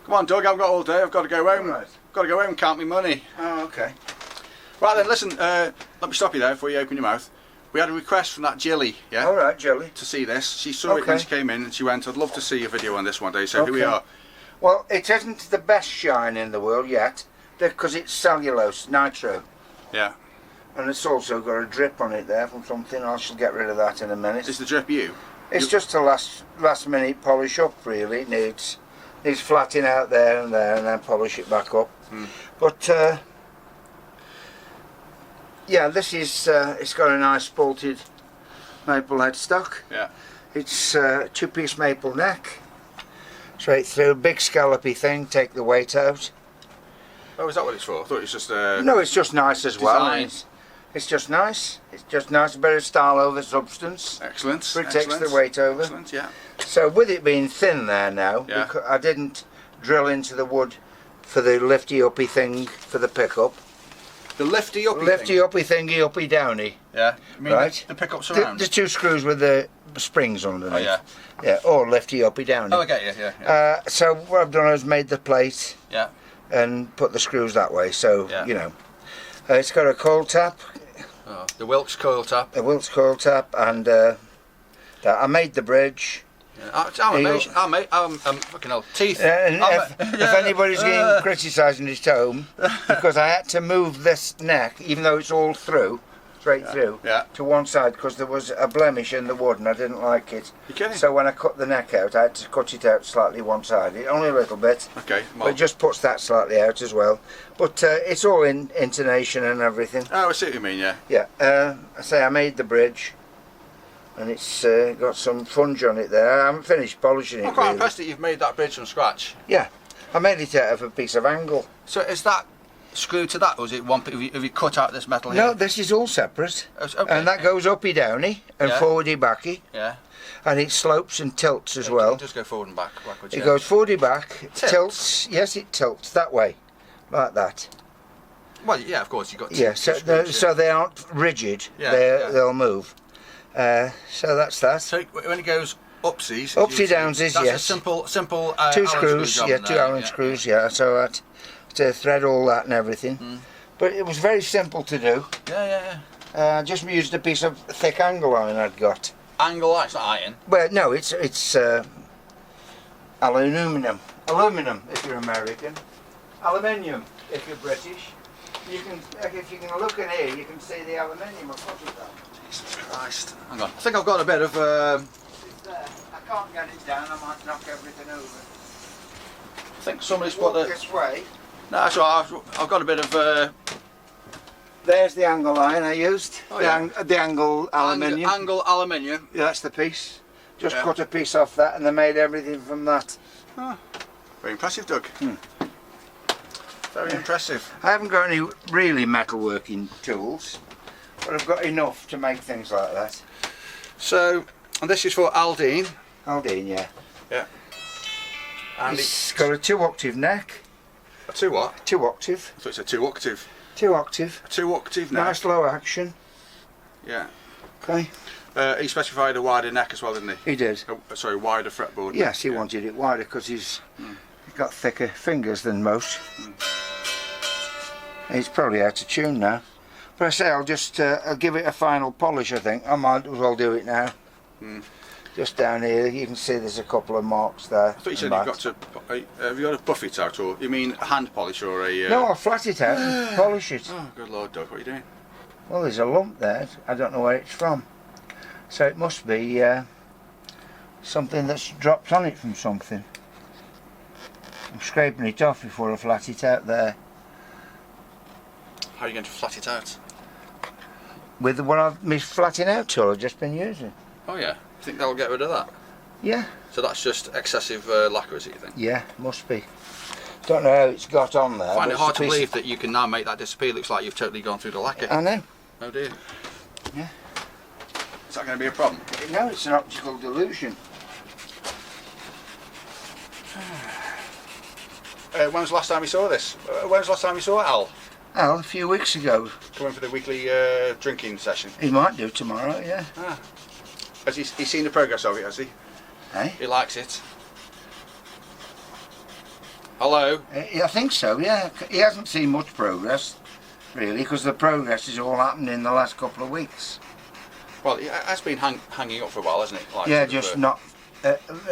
Come on, Doug, I've got all day. I've got to go home. Right. Got to go home and count my money. Oh, okay. Right then, listen, let me stop you there before you open your mouth. We had a request from that Jilly, yeah? All right, Jelly. To see this. She saw it when she came in and she went, I'd love to see a video on this one day, so here we are. Well, it isn't the best shine in the world yet, because it's cellulose, nitro. Yeah. And it's also got a drip on it there from something. I shall get rid of that in a minute. Is the drip you? It's just a last minute polish up, really. It needs flattening out there and then polish it back up. But yeah, this is it's got a nice bolted maple headstock. Yeah. It's two-piece maple neck, straight through, big scallopy thing. Take the weight out. Oh, is that what it's for? I thought it was just No, it's just nice as well. It's just nice. It's just nice. A bit of style over substance. Excellent. Protects the weight over. Excellent, yeah. So with it being thin there now, because I didn't drill into the wood for the lifty uppy thing for the pickup. The lifty uppy Thingy, uppy downy. Yeah. I mean, right. The pickups around. The two screws with the springs underneath. Oh yeah. Yeah. Or lifty uppy downy. Oh, I get you. Yeah. So what I've done is made the plate. Yeah. And put the screws that way. So you know, it's got a coil tap. Oh, the Wilkes coil tap. The Wilkes coil tap, and I made the bridge. Yeah. I'm fucking hell, teeth. And if anybody's getting criticising his home, because I had to move this neck, even though it's all through, straight through, to one side, because there was a blemish in the wood and I didn't like it. You kidding? So when I cut the neck out, I had to cut it out slightly one side, only a little bit. Okay. But it just puts that slightly out as well. But it's all in intonation and everything. Oh, I see what you mean, yeah. Yeah. I say I made the bridge. And it's got some funge on it there. I haven't finished polishing it. I'm quite impressed that you've made that bridge from scratch. Yeah, I made it out of a piece of angle. So is that screwed to that, or is it one? Have you cut out this metal here? No, this is all separate. Okay. And that goes uppy downy and forwardy backy. Yeah. And it slopes and tilts as well. It does go forward and backwards. It goes forwardy back, tilts. Yes, it tilts that way, like that. Well, yeah, of course, you've got. Yeah, so they aren't rigid. Yeah, they'll move. So that's that. So when it goes upsies, downsies, that's yes. a simple two screws, two Allen screws, yeah. So I had to thread all that and everything. But it was very simple to do. Yeah. I just used a piece of thick angle iron I'd got. Angle iron, it's not iron. Well, no, it's aluminium. Aluminium if you're American. Aluminium if you're British. You can, if you can look in here, you can see the aluminium. I've put it down. Jesus Christ. Hang on. I think I've got a bit of... It's there. I can't get it down, I might knock everything over. I think somebody's put the... this way. No, that's right. I've got a bit of... There's the angle iron I used. Oh, the angle aluminium. Angle aluminium. Yeah, that's the piece. Just cut a piece off that and I made everything from that. Oh, very impressive, Doug. Very impressive. I haven't got any really metalworking tools, but I've got enough to make things like that. So, and this is for Aldine. Aldine, yeah. Yeah. And it's got a 2-octave neck. A 2 what? 2-octave. So it's a 2-octave. 2-octave. A 2-octave neck. Nice low action. Yeah. Okay. He specified a wider neck as well, didn't he? He did. Sorry, wider fretboard. Yes, he wanted it wider because he's got thicker fingers than most. He's probably out of tune now. But I say I'll just I'll give it a final polish, I think. I might as well do it now. Just down here, you can see there's a couple of marks there. I thought you said you've got to... have you got to buff it out, or you mean a hand polish or a... No, I'll flat it out and polish it. Oh, good Lord, Doug, what are you doing? Well, there's a lump there. I don't know where it's from. So it must be something that's dropped on it from something. I'm scraping it off before I flat it out there. How are you going to flat it out? With what my flatting out tool I've just been using. Oh yeah, you think that'll get rid of that? Yeah. So that's just excessive lacquer, is it, you think? Yeah, must be. Don't know how it's got on there. I find it hard to believe that you can now make that disappear. Looks like you've totally gone through the lacquer. I know. Oh dear. Yeah. Is that going to be a problem? No, it's an optical delusion. When was the last time you saw this? When was the last time you saw Al? Al, a few weeks ago. Coming for the weekly drinking session. He might do tomorrow, yeah. Ah. Has he seen the progress of it, has he? Hey? He likes it. Hello. I think so, yeah. He hasn't seen much progress, really, because the progress has all happened in the last couple of weeks. Well, it has been hanging up for a while, hasn't it? Like, Yeah, just not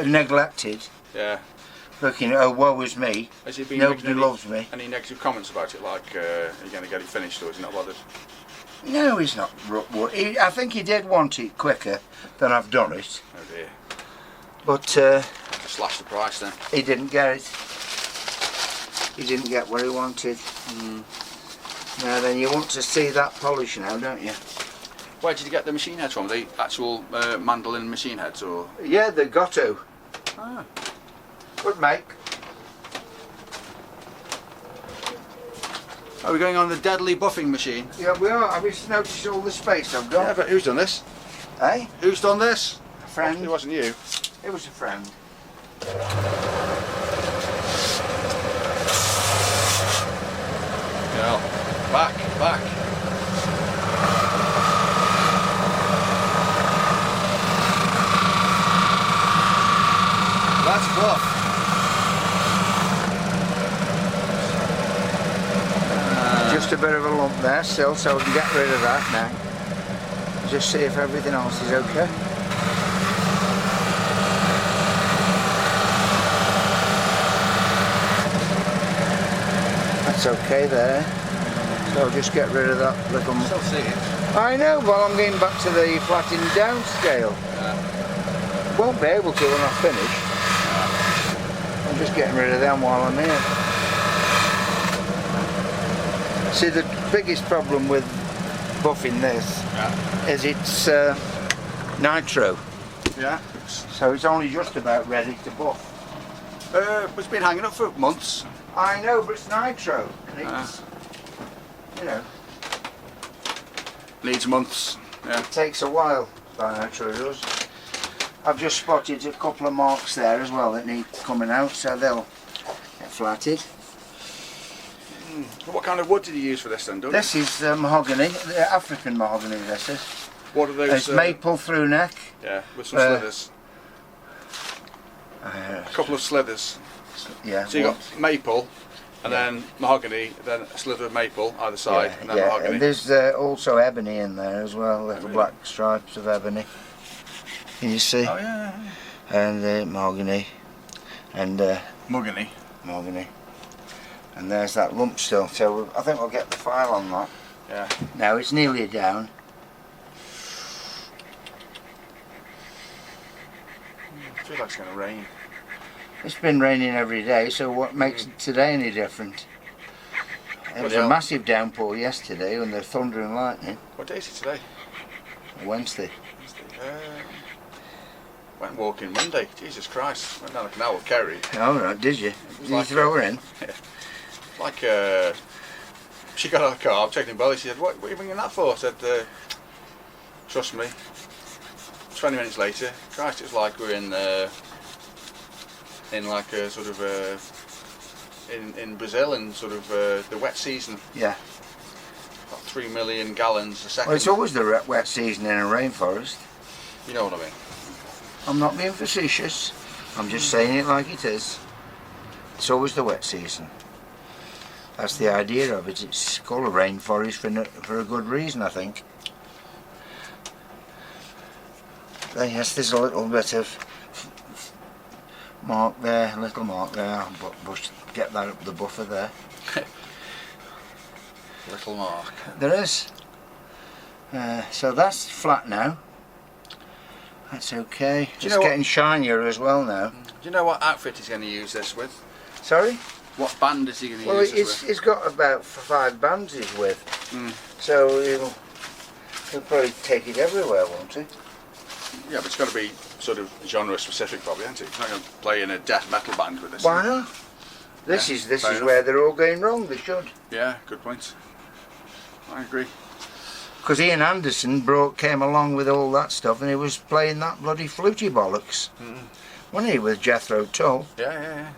neglected. Yeah. Looking, oh, woe is me. Has he been Nobody loves me. Any negative comments about it, like, are you going to get it finished, or is he not bothered? No, he's not. I think he did want it quicker than I've done it. Oh dear. But Have to slash the price then. he didn't get it. He didn't get what he wanted. Now then, you want to see that polish now, don't you? Where did you get the machine heads from? The actual Mandolin machine heads, or? Yeah, the Gotto. Ah. Good make. Are we going on the deadly buffing machine? Yeah, we are. Have you noticed all the space I've got? Yeah, but who's done this? Eh? Who's done this? A friend. It wasn't you. It was a friend. Yeah. Back. That's buff. Just a bit of a lump there still, so we can get rid of that now. Just see if everything else is okay. That's okay there. So I'll just get rid of that little... Still see it. I know, well I'm getting back to the flattened down scale. Yeah. Won't be able to when I finish. I'm just getting rid of them while I'm here. See, the biggest problem with buffing this is it's nitro. Yeah. So it's only just about ready to buff. It's been hanging up for months. I know, but it's nitro. And it's, you know, Needs months. Yeah. it takes a while, nitro does. I've just spotted a couple of marks there as well that need coming out, so they'll get flatted. What kind of wood did you use for this then, Doug? This is mahogany, African mahogany this is. What are those? It's maple through neck. Yeah, with some slithers. A couple of slithers. Yeah. So you got maple, and then mahogany, then a slither of maple either side, and then mahogany. And there's also ebony in there as well, little black stripes of ebony. Can you see? Oh yeah. And mahogany, and Mahogany. mahogany. And there's that lump still, so I think we'll get the file on that. Yeah. Now it's nearly down. I feel like it's going to rain. It's been raining every day, so what makes today any different? It was a massive downpour yesterday when there's thunder and lightning. What day is it today? Wednesday. Went walking Monday. Jesus Christ. Went down the canal with Kerry. Oh right, did you? Did you like throw her in? Like, she got out of the car, I'm checking the belly, she said, what are you bringing that for? I said, trust me. 20 minutes later, Christ, it's like we're in like a sort of, in Brazil, in sort of the wet season. Yeah. About 3 million gallons a second. Well, it's always the wet season in a rainforest. You know what I mean? I'm not being facetious. I'm just saying it like it is. It's always the wet season. That's the idea of it. It's called a rainforest for a good reason, I think. Then yes, there's a little bit of mark there, a little mark there, but we'll get that up the buffer there. Little mark. There is. So that's flat now. That's okay. It's getting shinier as well now. Do you know what outfit he's going to use this with? Sorry? What band is he going to Well, use this with? it's got about 5 bands he's with. So he'll probably take it everywhere, won't he? Yeah, but it's got to be sort of genre specific, probably, isn't it? He's not going to play in a death metal band with this. Why not? This is where they're all going wrong. They should. Yeah, good point. I agree. Because Ian Anderson came along with all that stuff, and he was playing that bloody fluty bollocks, wasn't he, with Jethro Tull? Yeah.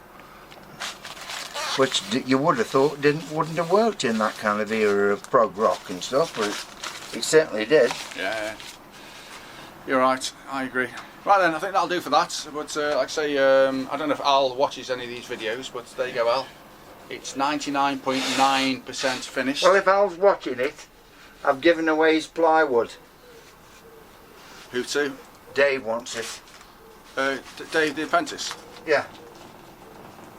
Which you would have thought wouldn't have worked in that kind of era of prog rock and stuff, but it certainly did. Yeah. You're right, I agree. Right then, I think that'll do for that. But like I say, I don't know if Al watches any of these videos, but there you go, Al. It's 99.9% finished. Well, if Al's watching it, I've given away his plywood. Who to? Dave wants it. Dave the apprentice? Yeah.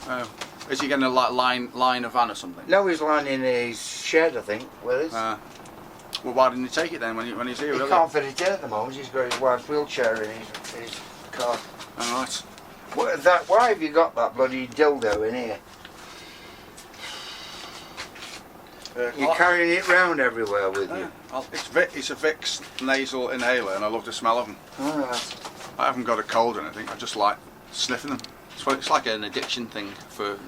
Oh. Is he going to like line a van or something? No, he's lying in his shed, I think, with us. Well, why didn't he take it then when he's here? He really? can't fit it in at the moment. He's got his wife's wheelchair in his car. All right. Why have you got that bloody dildo in here? You're carrying it round everywhere with you. It's a Vicks nasal inhaler, and I love the smell of them. All right. I haven't got a cold or anything. I just like sniffing them. It's like an addiction thing with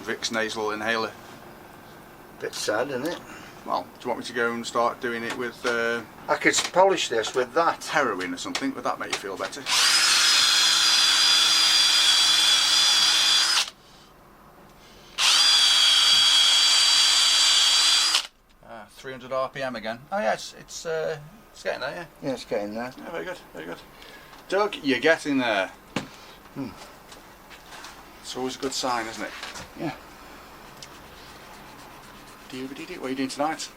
Vicks nasal inhaler. Bit sad, isn't it? Well, do you want me to go and start doing it with I could polish this with that. heroin or something? Would that make you feel better? 300 RPM again. Oh yeah, it's getting there, yeah. Yeah, it's getting there. Yeah, very good, very good. Doug, you're getting there. It's always a good sign, isn't it? Yeah. What are you doing tonight?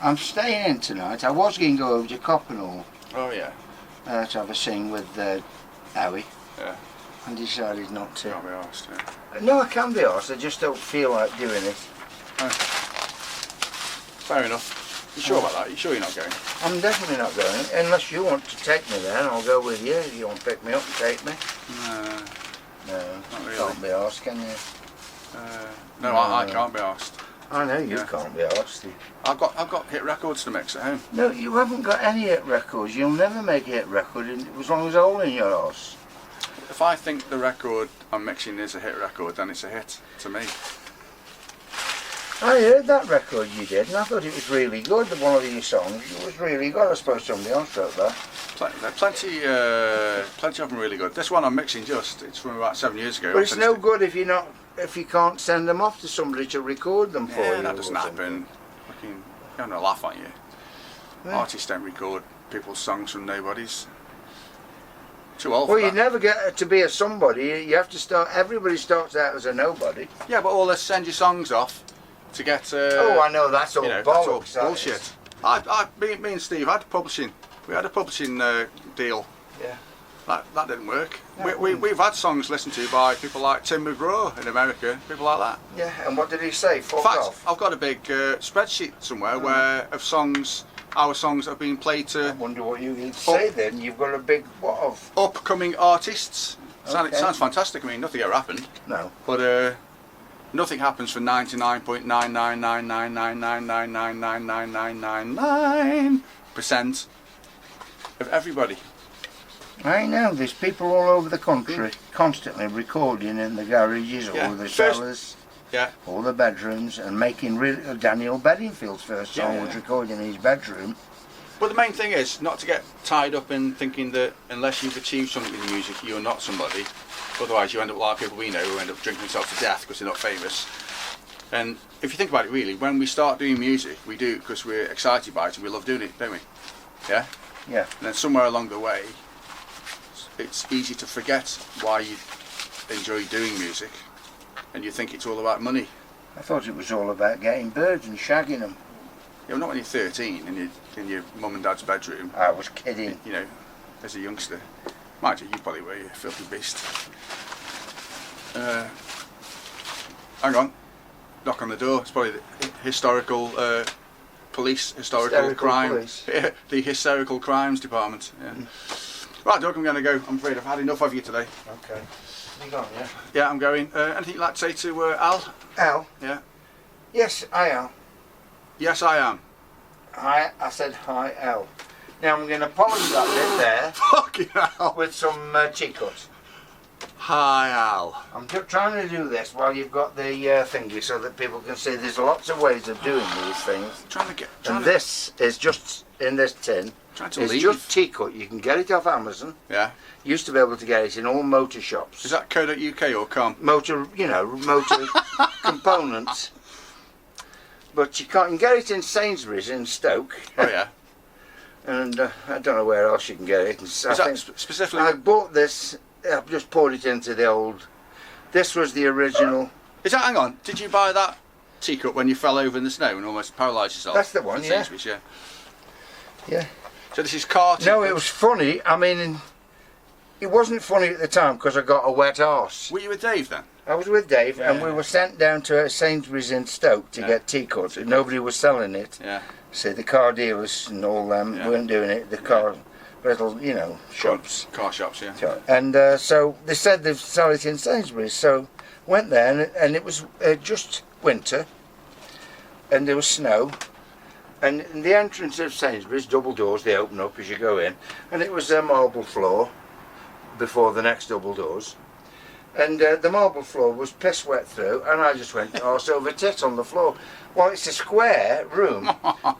I'm staying in tonight. I was going to go over to Coppenhall Oh yeah. to have a sing with Howie. Yeah. And decided not to. Can't be arsed, yeah. No, I can be arsed. I just don't feel like doing it. Oh. Fair enough. You sure about that? You sure you're not going? I'm definitely not going. Unless you want to take me there, and I'll go with you. If you want to pick me up and take me. No, not really. Can't be arsed, can you? No, I can't be arsed. I know you can't be arsed. I've got hit records to mix at home. No, you haven't got any hit records. You'll never make a hit record as long as it's all in your arse. If I think the record I'm mixing is a hit record, then it's a hit to me. I heard that record you did, and I thought it was really good. One of your songs, it was really good. I suppose somebody else wrote that. Plenty of them really good. This one I'm mixing it's from about 7 years ago. But it's no good if you can't send them off to somebody to record them for you. Yeah, that doesn't happen. Fucking, you have no laugh, aren't you? Yeah. Artists don't record people's songs from nobodies. Too old Well, for you that. never get to be a somebody. You have to start. Everybody starts out as a nobody. Yeah, but all this send your songs off to get. Oh, I know that's all bollocks. That's all bullshit. Me and Steve had publishing. We had a publishing deal. Yeah. That didn't work. No, We've had songs listened to by people like Tim McGraw in America, people like that. Yeah, and what did he say? Fuck In fact, off. I've got a big spreadsheet somewhere where of songs, our songs that have been played I to wonder what you'd say then. You've got a big what of? upcoming artists. Okay. It sounds fantastic. I mean, nothing ever happened, No. but nothing happens for 99.99999999999% of everybody. I know, there's people all over the country constantly recording in the garages Yeah. or the First- cellars Yeah. or the bedrooms and making Daniel Bedingfield's first song Yeah, was yeah. recorded in his bedroom. But the main thing is not to get tied up in thinking that unless you've achieved something in music, you're not somebody. Otherwise, you end up like people we know who end up drinking themselves to death because they're not famous. And if you think about it, really, when we start doing music, we do it because we're excited by it and we love doing it, don't we? Yeah. Yeah. And then somewhere along the way, it's easy to forget why you enjoy doing music, and you think it's all about money. I thought it was all about getting birds and shagging them. You know, not when you're 13 and you're in your mum and dad's bedroom. I was kidding. You know, as a youngster. Mind you, you probably were, you filthy beast. Hang on. Knock on the door. It's probably the historical police, historical crime. Police. The hysterical crimes department. Yeah. Right, Doug, I'm going to go. I'm afraid I've had enough of you today. Okay. You gone, yeah? Yeah, I'm going. Anything you'd like to say to Al? Al? Yeah. Yes, I am. Yes, I am. Hi, I said hi, Al. Now I'm going to polish that bit there Fucking hell. with some Cheat-Cut. Hi, Al. I'm trying to do this while you've got the thingy so that people can see there's lots of ways of doing these things. And this is just in this tin. It's just Cheat-Cut. You can get it off Amazon. Yeah. Used to be able to get it in all motor shops. Is that .co.uk or com? Motor, motor components. But you can't get it in Sainsbury's in Stoke. Oh yeah. And I don't know where else you can get it. Is that specifically? I bought this. I've just poured it into the old. This was the original. Is that? Hang on. Did you buy that teacup when you fell over in the snow and almost paralysed yourself? That's the one. Yeah. Yeah. Yeah. So this is car teacup. No, it was funny. I mean, it wasn't funny at the time because I got a wet arse. Were you with Dave then? I was with Dave, Yeah. and we were sent down to Sainsbury's in Stoke to get teacups. Nobody was selling it. Yeah. So the car dealers and all them weren't doing it. The car, little, you know, shops. Car shops, yeah. And so they said they'd sell it in Sainsbury's. So went there, and it was just winter, and there was snow. And in the entrance of Sainsbury's, double doors, they open up as you go in, and it was a marble floor before the next double doors. And the marble floor was piss wet through, and I just went arse over tit on the floor. Well, it's a square room,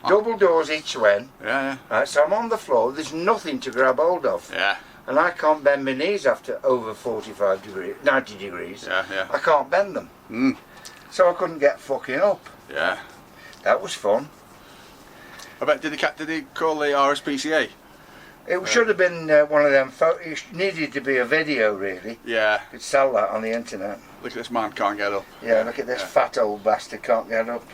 double doors each way. Yeah. Right, so I'm on the floor, there's nothing to grab hold of. Yeah. And I can't bend my knees after over 45 degrees, 90 degrees. Yeah. I can't bend them. Mm. So I couldn't get fucking up. Yeah. That was fun. I bet, did he call the RSPCA? It should have been one of them, it needed to be a video really. Yeah. You could sell that on the internet. Look at this man, can't get up. Yeah, look at this fat old bastard, can't get up.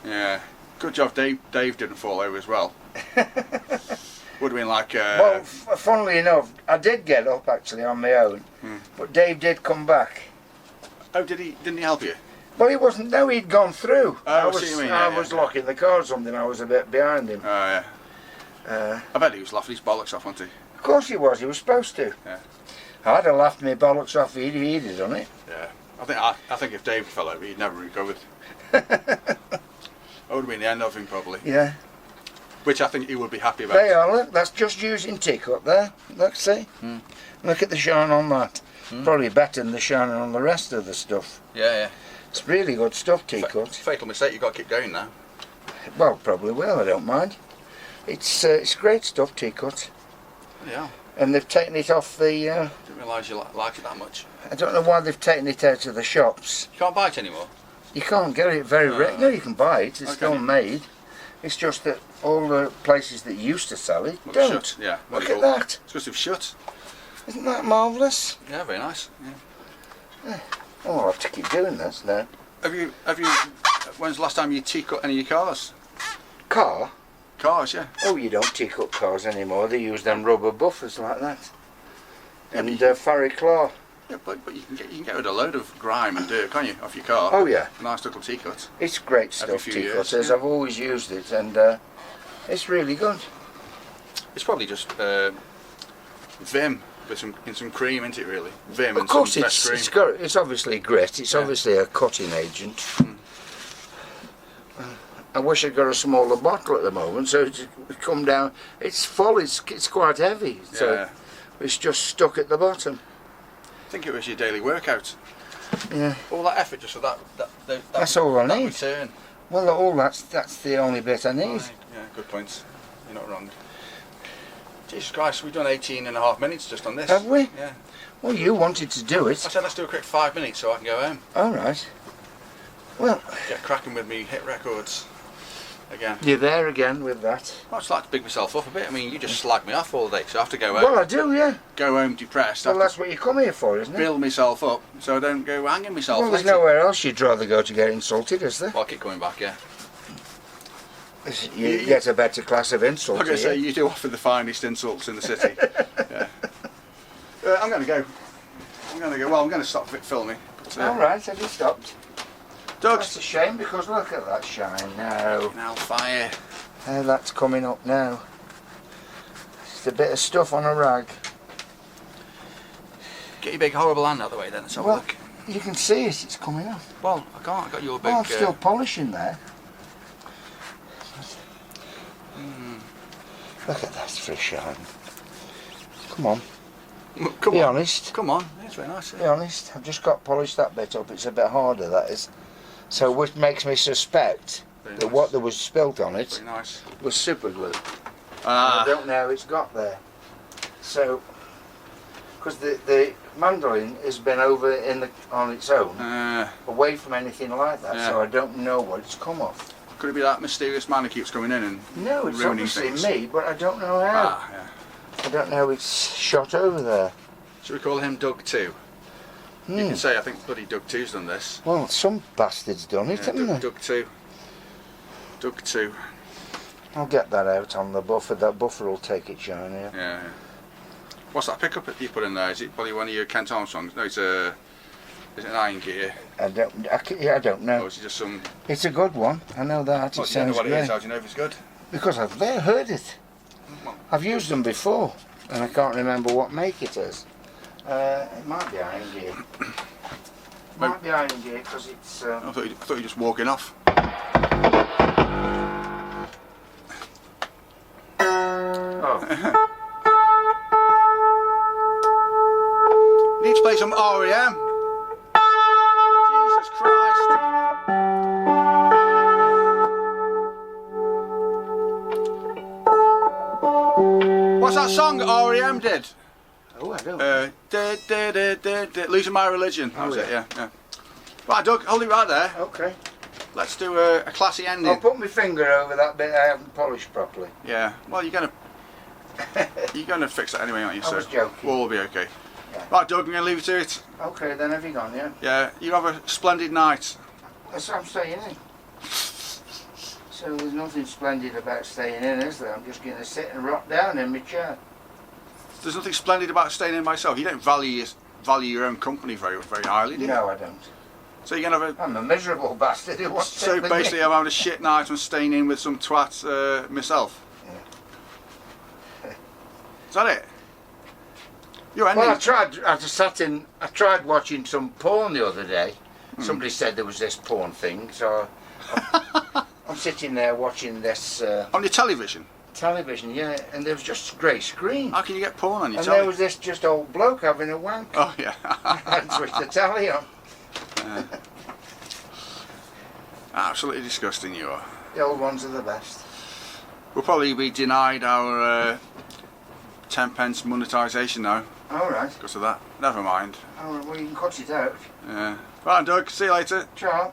Yeah. Good job Dave didn't fall over as well. Would have been like... Well, funnily enough, I did get up actually on my own, but Dave did come back. Oh, didn't he help you? Well, he wasn't, no, he'd gone through. Oh, I see what you mean, I was locking the car or something, I was a bit behind him. Oh, yeah. I bet he was laughing his bollocks off, wasn't he? Of course he was supposed to. Yeah. I'd have laughed my bollocks off if he'd have done it. Yeah. I think if David fell over, he'd never recovered. That would have been the end of him, probably. Yeah. Which I think he would be happy about. There you are, look, that's just using teacup there. Look, see? Look at the shine on that. Probably better than the shine on the rest of the stuff. Yeah. It's really good stuff, teacut. Fatal mistake, you've got to keep going now. Well, probably will, I don't mind. It's great stuff, teacut. Yeah. And they've taken it off the... Didn't realise you liked it that much. I don't know why they've taken it out of the shops. You can't buy it anymore? You can't get it very rare. No, you can buy it. It's still made. It's just that all the places that used to sell it don't. Shut. Yeah. Look at that. It's because they've shut. Isn't that marvellous? Yeah, very nice. Yeah. Oh, I'll have to keep doing this now. Have you? When's the last time you teacut any of your cars? Car? Cars, yeah. Oh, you don't teacut cars anymore. They use them rubber buffers like that. Yeah, And Farry Claw. Yeah, but you can get rid of a load of grime and dirt, can't you, off your car? Oh yeah. Nice little teacut. It's great stuff, Every few years, teacutters. yeah. I've always used it, and it's really good. It's probably just Vim with some cream, isn't it? Really, Vim Of and course, some fresh cream. it's obviously grit. It's obviously a cutting agent. I wish I'd got a smaller bottle at the moment, so it would come down. It's full. It's quite heavy, so it's just stuck at the bottom. I think it was your daily workout. Yeah. All that effort just for that That's all I need. return. Well, all that's the only bit I need. Right. Yeah, good point. You're not wrong. Jesus Christ, we've done 18.5 minutes just on this. Have we? Yeah. Well, you wanted to do I it. said let's do a quick 5 minutes so I can go home. All right. Well, Get cracking with me hit records again. you're there again with that. I just like to big myself up a bit. I mean, you just slag me off all day, so I have to go home. Well, I do, yeah. Go home depressed. I Well, have that's what you come here for, isn't to it? build myself up so I don't go hanging myself. Well, there's later. nowhere else you'd rather go to get insulted, is there? Well, I keep coming back, yeah. You get a better class of insult. Like I say, here. you do offer the finest insults in the city. Yeah. I'm going to go. Well, I'm going to stop filming. But, All right, have you stopped? Doug. That's a shame because look at that shine now. Now fire. How that's coming up now. Just a bit of stuff on a rag. Get your big horrible hand out of the way then. Let's have a Well, look. you can see it. It's coming up. Well, I can't. I got your big. Oh, I'm still polishing there. Look at that for a shine. Come on. Come Be on. honest. Come on. It's very nice. Be honest. I've just got polished that bit up. It's a bit harder, that is. So which makes me suspect Very that nice. what there was spilt on it Very nice. was super glue. Ah. I don't know how it's got there. So, because the mandolin has been over on its own, away from anything like that, so Yeah. I don't know what it's come off. Could it be that mysterious man who keeps coming in and No, it's ruining obviously things? me, but I don't know how. Ah, yeah. I don't know how it's shot over there. Should we call him Doug 2? You can say, I think bloody Doug 2's done this. Well, some bastard's done it, Yeah, haven't they? Doug 2. Doug 2. I'll get that out on the buffer. That buffer will take it shine, yeah. Yeah. What's that pickup that you put in there? Is it probably one of your Kent Armstrongs? No, it's a... Is it an iron gear? I don't know. Or is it just some... It's a good one. I know that. Well, It you don't know sounds what it is, great. how do you know if it's good? Because I've heard it. Well, I've used them before, and I can't remember what make it is. It might be iron gear. Might be iron gear because it's. I thought you were just walking off. Oh. You need to play some REM. Jesus Christ. What's that song REM did? Oh, I don't. Losing My Religion. That was Oh, it, yeah. Right, Doug, hold it right there. Okay. Let's do a classy ending. I'll put my finger over that bit I haven't polished properly. Yeah. Well, you're gonna fix that anyway, aren't you? I was joking. We'll all be okay. Yeah. Right, Doug, I'm gonna leave you to it. Okay, then have you gone, yeah? Yeah. You have a splendid night. That's what I'm staying in. So there's nothing splendid about staying in, is there? I'm just going to sit and rot down in my chair. There's nothing splendid about staying in myself. You don't value your own company very highly, do you? No, I don't. So you're gonna have a. I'm a miserable bastard who wants to So basically, I'm having a shit night and staying in with some twat myself. Yeah. Is that it? You're ending. Well, I tried watching some porn the other day. Somebody said there was this porn thing, so I'm sitting there watching this On your television? television, yeah, and there was just grey screen. How can you get porn on your And telly? there was this just old bloke having a wank. Oh yeah. I'd switch the telly on. Absolutely disgusting you are. The old ones are the best. We'll probably be denied our 10p monetisation now Alright. because of that. Never mind. Alright, well you can cut it out. Yeah. Right, Doug. See you later. Ciao.